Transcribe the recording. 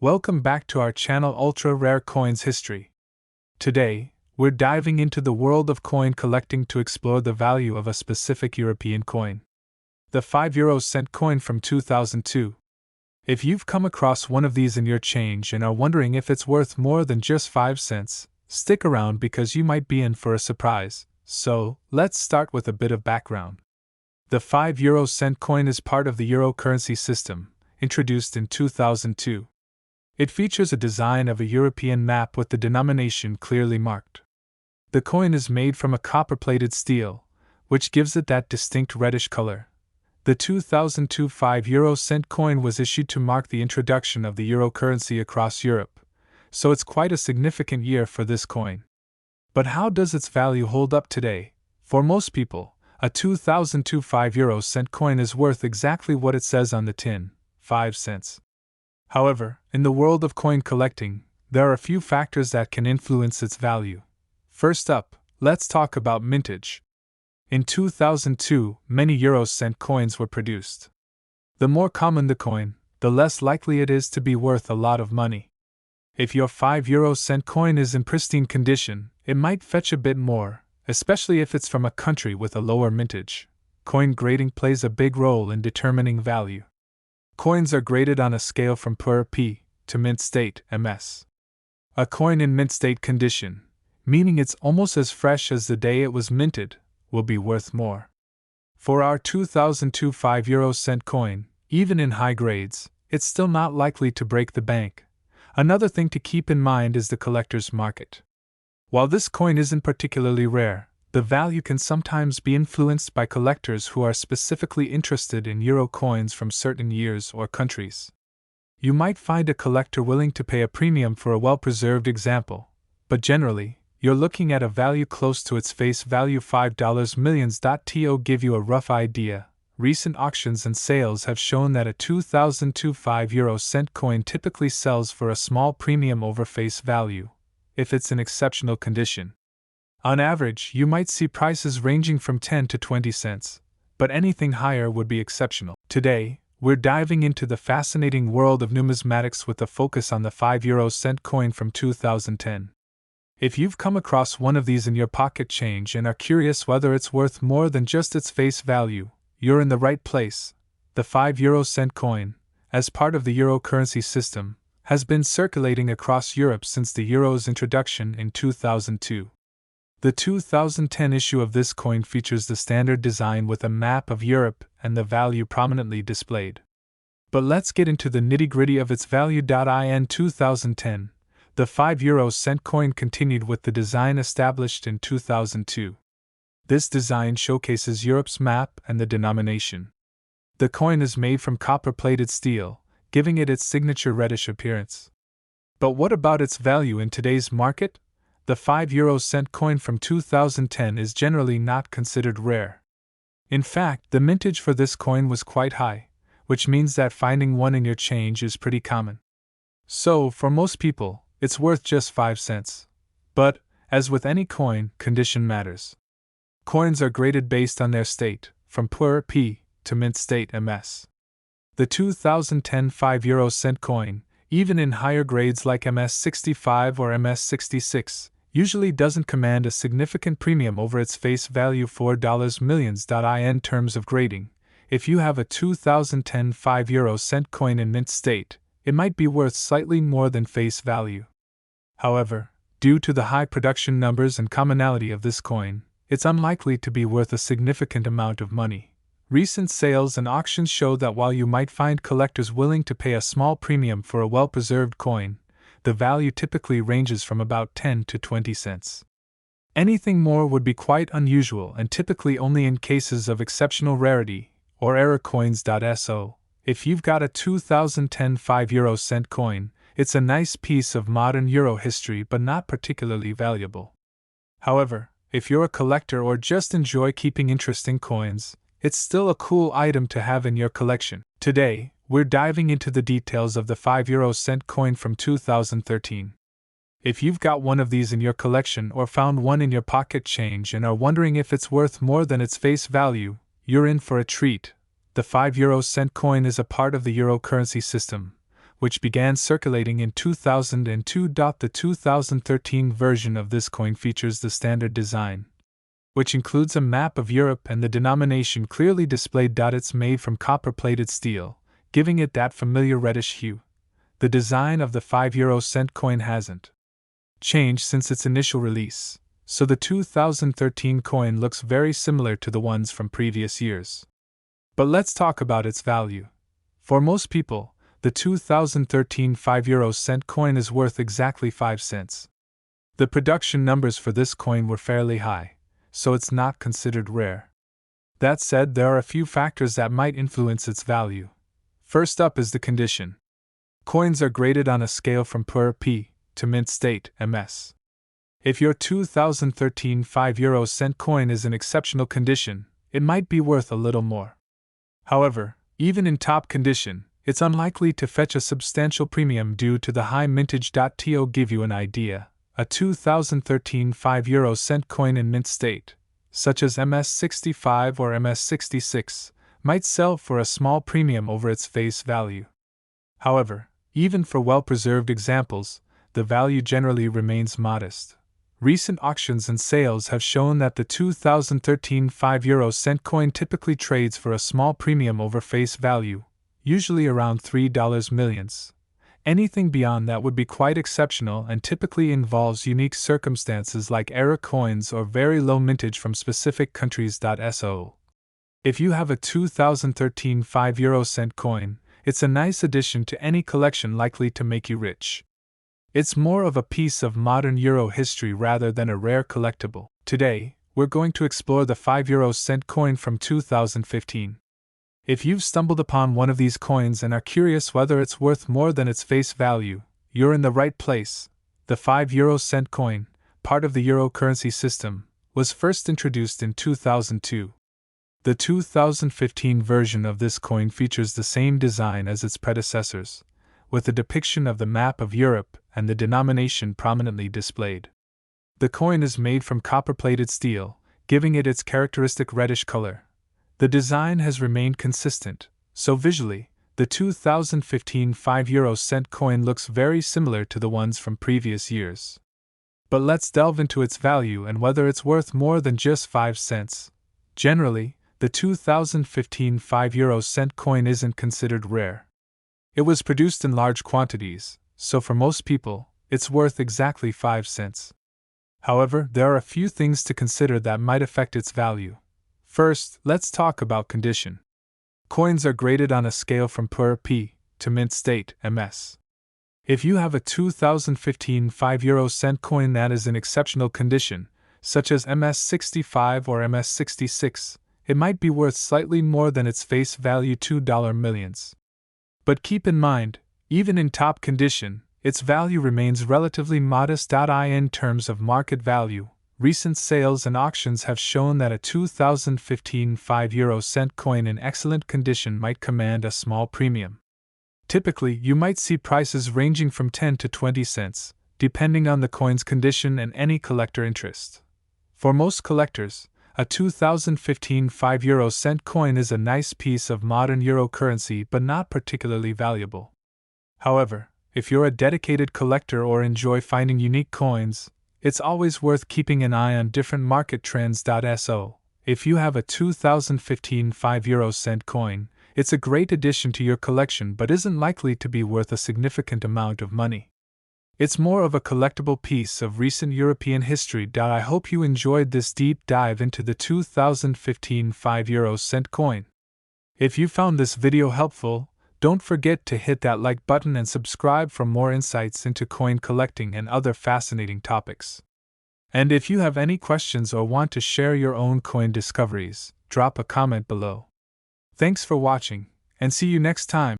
Welcome back to our channel Ultra Rare Coins History. Today, we're diving into the world of coin collecting to explore the value of a specific European coin. The 5 euro-cent coin from 2002. If you've come across one of these in your change and are wondering if it's worth more than just 5 cents, stick around because you might be in for a surprise. So, let's start with a bit of background. The 5 euro-cent coin is part of the euro currency system, introduced in 2002. It features a design of a European map with the denomination clearly marked. The coin is made from a copper-plated steel, which gives it that distinct reddish color. The 2002 5 euro-cent coin was issued to mark the introduction of the euro currency across Europe, so it's quite a significant year for this coin. But how does its value hold up today? For most people, a 2002 5 euro-cent coin is worth exactly what it says on the tin, 5 cents. However, in the world of coin collecting, there are a few factors that can influence its value. First up, let's talk about mintage. In 2002, many euro-cent coins were produced. The more common the coin, the less likely it is to be worth a lot of money. If your 5 euro-cent coin is in pristine condition, it might fetch a bit more, especially if it's from a country with a lower mintage. Coin grading plays a big role in determining value. Coins are graded on a scale from puer P to mint state MS. A coin in mint state condition, meaning it's almost as fresh as the day it was minted, will be worth more. For our 2002 5 euro-cent coin, even in high grades, it's still not likely to break the bank. Another thing to keep in mind is the collector's market. While this coin isn't particularly rare, the value can sometimes be influenced by collectors who are specifically interested in euro coins from certain years or countries. You might find a collector willing to pay a premium for a well-preserved example, but generally, you're looking at a value close to its face value. $5 millions. To give you a rough idea, recent auctions and sales have shown that a 2002 5 euro-cent coin typically sells for a small premium over face value, if it's in exceptional condition. On average, you might see prices ranging from 10 to 20 cents, but anything higher would be exceptional. Today, we're diving into the fascinating world of numismatics with a focus on the 5 euro-cent coin from 2010. If you've come across one of these in your pocket change and are curious whether it's worth more than just its face value, you're in the right place. The 5 euro-cent coin, as part of the euro currency system, has been circulating across Europe since the euro's introduction in 2002. The 2010 issue of this coin features the standard design with a map of Europe and the value prominently displayed. But let's get into the nitty-gritty of its value. In 2010, the 5 euro-cent coin continued with the design established in 2002. This design showcases Europe's map and the denomination. The coin is made from copper-plated steel, giving it its signature reddish appearance. But what about its value in today's market? The 5 euro-cent coin from 2010 is generally not considered rare. In fact, the mintage for this coin was quite high, which means that finding one in your change is pretty common. So, for most people, it's worth just 5 cents. But, as with any coin, condition matters. Coins are graded based on their state, from puer P to mint state MS. The 2010 5 euro-cent coin, even in higher grades like MS65 or MS66, usually doesn't command a significant premium over its face value. $4 millions. In terms of grading, if you have a 2010 5 euro-cent coin in mint state, it might be worth slightly more than face value. However, due to the high production numbers and commonality of this coin, it's unlikely to be worth a significant amount of money. Recent sales and auctions show that while you might find collectors willing to pay a small premium for a well-preserved coin, the value typically ranges from about 10 to 20 cents. Anything more would be quite unusual and typically only in cases of exceptional rarity, or error coins. So, if you've got a 2010 5 euro-cent coin, it's a nice piece of modern euro history but not particularly valuable. However, if you're a collector or just enjoy keeping interesting coins, it's still a cool item to have in your collection. Today, we're diving into the details of the 5 euro-cent coin from 2013. If you've got one of these in your collection or found one in your pocket change and are wondering if it's worth more than its face value, you're in for a treat. The 5 euro-cent coin is a part of the euro currency system, which began circulating in 2002. The 2013 version of this coin features the standard design, which includes a map of Europe and the denomination clearly displayed. It's made from copper-plated steel, giving it that familiar reddish hue. The design of the 5-euro-cent coin hasn't changed since its initial release, so the 2013 coin looks very similar to the ones from previous years. But let's talk about its value. For most people, the 2013 5-euro-cent coin is worth exactly 5 cents. The production numbers for this coin were fairly high, so it's not considered rare. That said, there are a few factors that might influence its value. First up is the condition. Coins are graded on a scale from poor P to mint state MS. If your 2013 5-euro-cent coin is in exceptional condition, it might be worth a little more. However, even in top condition, it's unlikely to fetch a substantial premium due to the high mintage. To give you an idea, a 2013 5-euro-cent coin in mint state, such as MS65 or MS66, might sell for a small premium over its face value. However, even for well-preserved examples, the value generally remains modest. Recent auctions and sales have shown that the 2013 5-euro-cent coin typically trades for a small premium over face value, usually around $3 millions. Anything beyond that would be quite exceptional and typically involves unique circumstances like error coins or very low mintage from specific countries. So, if you have a 2013 5-euro-cent coin, it's a nice addition to any collection likely to make you rich. It's more of a piece of modern Euro history rather than a rare collectible. Today, we're going to explore the 5-euro-cent coin from 2015. If you've stumbled upon one of these coins and are curious whether it's worth more than its face value, you're in the right place. The 5-euro-cent coin, part of the euro currency system, was first introduced in 2002. The 2015 version of this coin features the same design as its predecessors, with a depiction of the map of Europe and the denomination prominently displayed. The coin is made from copper-plated steel, giving it its characteristic reddish color. The design has remained consistent, so visually, the 2015 5-euro-cent coin looks very similar to the ones from previous years. But let's delve into its value and whether it's worth more than just 5 cents. Generally, the 2015 5-euro-cent coin isn't considered rare. It was produced in large quantities, so for most people, it's worth exactly 5 cents. However, there are a few things to consider that might affect its value. First, let's talk about condition. Coins are graded on a scale from poor P to mint state MS. If you have a 2015 5-euro-cent coin that is in exceptional condition, such as MS65 or MS66, it might be worth slightly more than its face value $2 millions. But keep in mind, even in top condition, its value remains relatively modest. In terms of market value, recent sales and auctions have shown that a 2015 5-euro-cent coin in excellent condition might command a small premium. Typically, you might see prices ranging from 10 to 20 cents, depending on the coin's condition and any collector interest. For most collectors, a 2015 5-euro-cent coin is a nice piece of modern euro currency but not particularly valuable. However, if you're a dedicated collector or enjoy finding unique coins, it's always worth keeping an eye on different market trends. So, if you have a 2015 5-euro-cent coin, it's a great addition to your collection but isn't likely to be worth a significant amount of money. It's more of a collectible piece of recent European history. I hope you enjoyed this deep dive into the 2015 5-euro-cent coin. If you found this video helpful, don't forget to hit that like button and subscribe for more insights into coin collecting and other fascinating topics. And if you have any questions or want to share your own coin discoveries, drop a comment below. Thanks for watching, and see you next time.